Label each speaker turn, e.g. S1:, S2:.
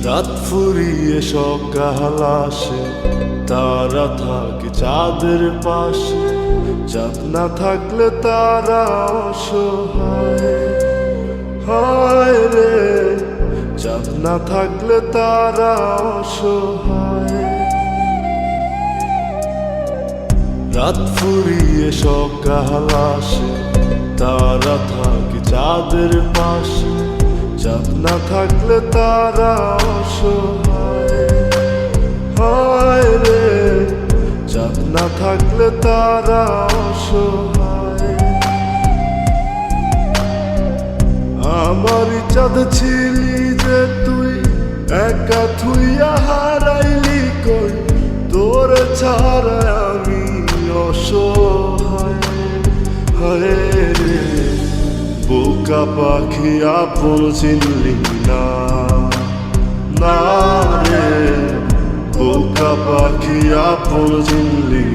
S1: রাত ফুরিয়ে সকাল আসে, তারা থাকে চাঁদের পাশে। চাঁদ না থাকলে তারা অসহায়, হায় রে। চাঁদ না থাকলে তারা অসহায়। রাত ফুরিয়ে সকাল আসে, তারা থাকে চাঁদের পাশে। চাঁদ না থাকলে তারা অসহায়, হায় রে। চাঁদ না থাকলে তারা অসহায়। আমারই চাঁদ ছিলি যে তুই, একা থুইয়া হারাইলি কই। তোর ছাড়া আমি অসহায়, হায় রে। বোকা পাখি আপন চিনলি না, না রে। বোকা পাখি আপন চিনলি